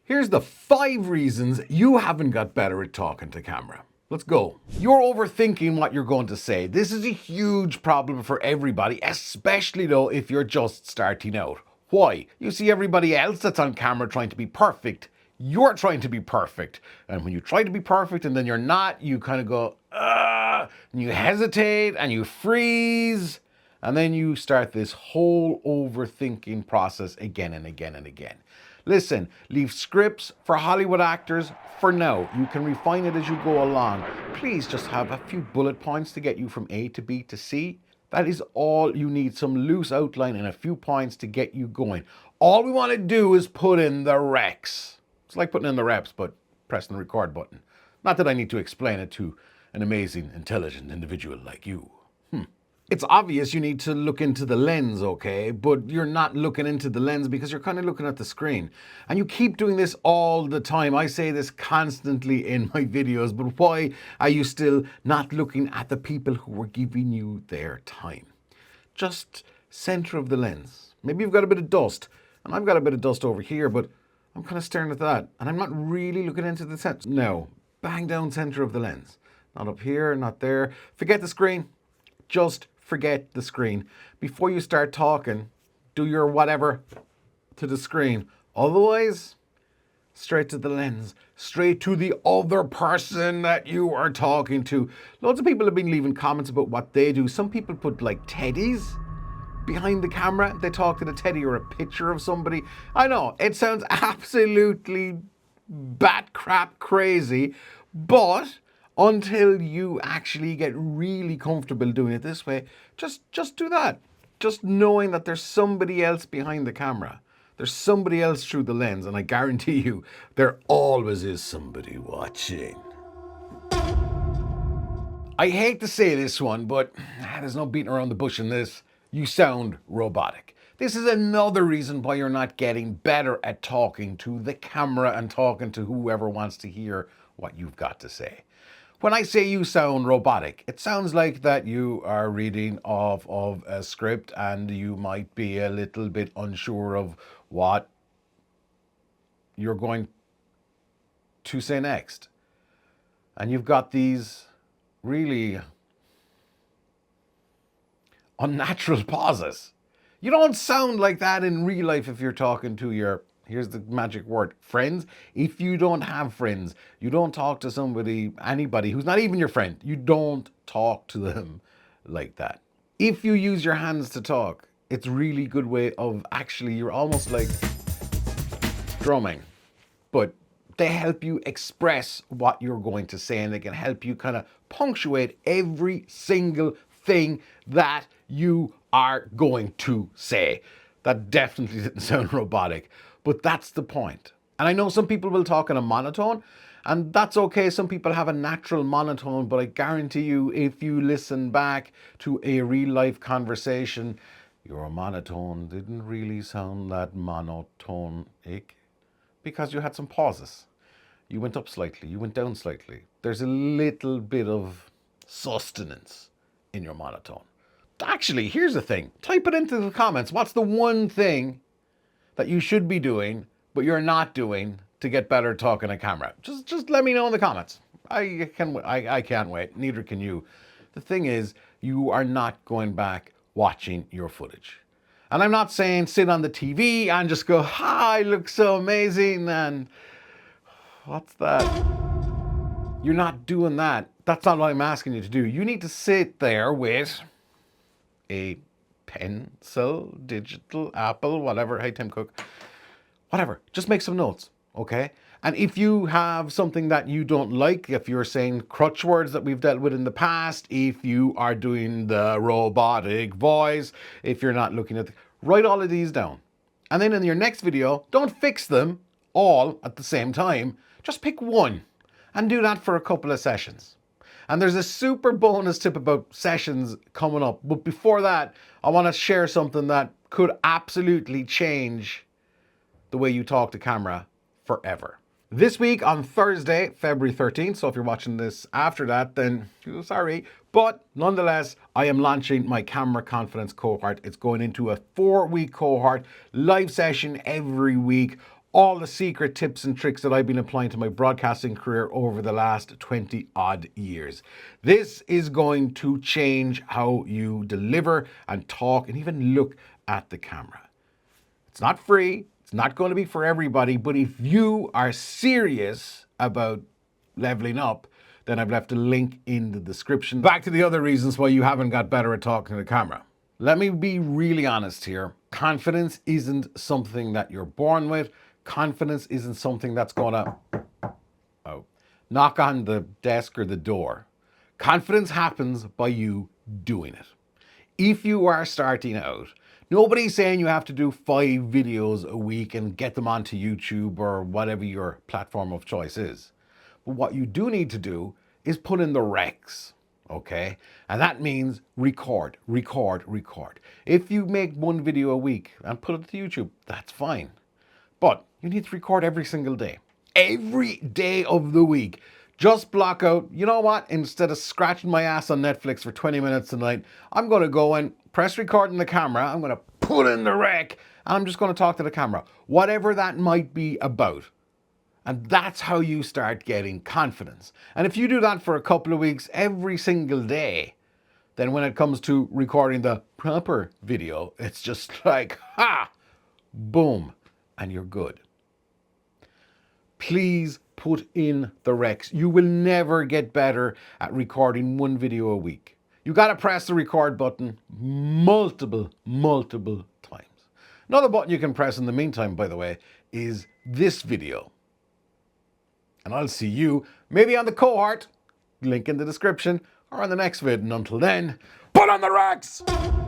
Here's the 5 reasons you haven't got better at talking to camera. Let's go. You're overthinking what you're going to say. This is a huge problem for everybody, especially though if you're just starting out. Why? You see everybody else that's on camera trying to be perfect. You're trying to be perfect. And when you try to be perfect and then you're not, you kind of go, and you hesitate and you freeze. And then you start this whole overthinking process again and again and again. Listen, leave scripts for Hollywood actors for now. You can refine it as you go along. Please just have a few bullet points to get you from A to B to C. That is all you need, some loose outline and a few points to get you going. All we want to do is put in the recs. It's like putting in the reps, but pressing the record button. Not that I need to explain it to an amazing, intelligent individual like you. It's obvious you need to look into the lens, okay? But you're not looking into the lens because you're kind of looking at the screen. And you keep doing this all the time. I say this constantly in my videos, but why are you still not looking at the people who are giving you their time? Just center of the lens. Maybe you've got a bit of dust, and I've got a bit of dust over here, but I'm kind of staring at that, and I'm not really looking into the center. No, bang down center of the lens. Not up here, not there. Forget the screen. Just forget the screen. Before you start talking, do your whatever to the screen. Otherwise, straight to the lens, straight to the other person that you are talking to. Loads of people have been leaving comments about what they do. Some people put like teddies behind the camera. They talk to the teddy or a picture of somebody. I know, it sounds absolutely bat crap crazy, but until you actually get really comfortable doing it this way, just do that. Just knowing that there's somebody else behind the camera. There's somebody else through the lens, and I guarantee you, there always is somebody watching. I hate to say this one, but there's no beating around the bush in this. You sound robotic. This is another reason why you're not getting better at talking to the camera and talking to whoever wants to hear what you've got to say. When I say you sound robotic, it sounds like that you are reading off of a script and you might be a little bit unsure of what you're going to say next. And you've got these really unnatural pauses. You don't sound like that in real life if you're talking to your, here's the magic word, friends. If you don't have friends, you don't talk to somebody, anybody who's not even your friend, you don't talk to them like that. If you use your hands to talk, it's a really good way of actually, you're almost like drumming, but they help you express what you're going to say, and they can help you kind of punctuate every single thing that you are going to say. That definitely didn't sound robotic, but that's the point. And I know some people will talk in a monotone, and that's okay. Some people have a natural monotone, but I guarantee you, if you listen back to a real life conversation, your monotone didn't really sound that monotonic because you had some pauses. You went up slightly, you went down slightly. There's a little bit of sustenance in your monotone. Actually, here's the thing. Type it into the comments. What's the one thing that you should be doing, but you're not doing to get better at talking to camera? Just let me know in the comments. I can't wait. Neither can you. The thing is, you are not going back watching your footage. And I'm not saying sit on the TV and just go, I look so amazing, and what's that? You're not doing that. That's not what I'm asking you to do. You need to sit there with a pencil, digital, Apple, whatever. Hey, Tim Cook. Whatever. Just make some notes, okay? And if you have something that you don't like, if you're saying crutch words that we've dealt with in the past, if you are doing the robotic voice, if you're not looking at write all of these down. And then in your next video, don't fix them all at the same time. Just pick one and do that for a couple of sessions. And there's a super bonus tip about sessions coming up. But before that, I want to share something that could absolutely change the way you talk to camera forever. This week on Thursday, February 13th, so if you're watching this after that, then sorry. But nonetheless, I am launching my Camera Confidence cohort. It's going into a 4-week cohort, live session every week, all the secret tips and tricks that I've been applying to my broadcasting career over the last 20 odd years. This is going to change how you deliver and talk and even look at the camera. It's not free, it's not going to be for everybody, but if you are serious about leveling up, then I've left a link in the description. Back to the other reasons why you haven't got better at talking to the camera. Let me be really honest here. Confidence isn't something that you're born with. Confidence isn't something that's gonna knock on the desk or the door. Confidence happens by you doing it. If you are starting out, nobody's saying you have to do 5 videos a week and get them onto YouTube or whatever your platform of choice is. But what you do need to do is put in the recs, okay? And that means record. If you make 1 video a week and put it to YouTube, that's fine. But you need to record every single day. Every day of the week. Just block out, you know what? Instead of scratching my ass on Netflix for 20 minutes tonight, I'm going to go and press record on the camera. I'm going to put in the rec. And I'm just going to talk to the camera. Whatever that might be about. And that's how you start getting confidence. And if you do that for a couple of weeks every single day, then when it comes to recording the proper video, it's just like, ha, boom, and you're good. Please put in the recs. You will never get better at recording 1 video a week. You got to press the record button multiple times. Another button you can press in the meantime, by the way, is this video. And I'll see you maybe on the cohort, link in the description, or on the next vid. And until then, put on the recs!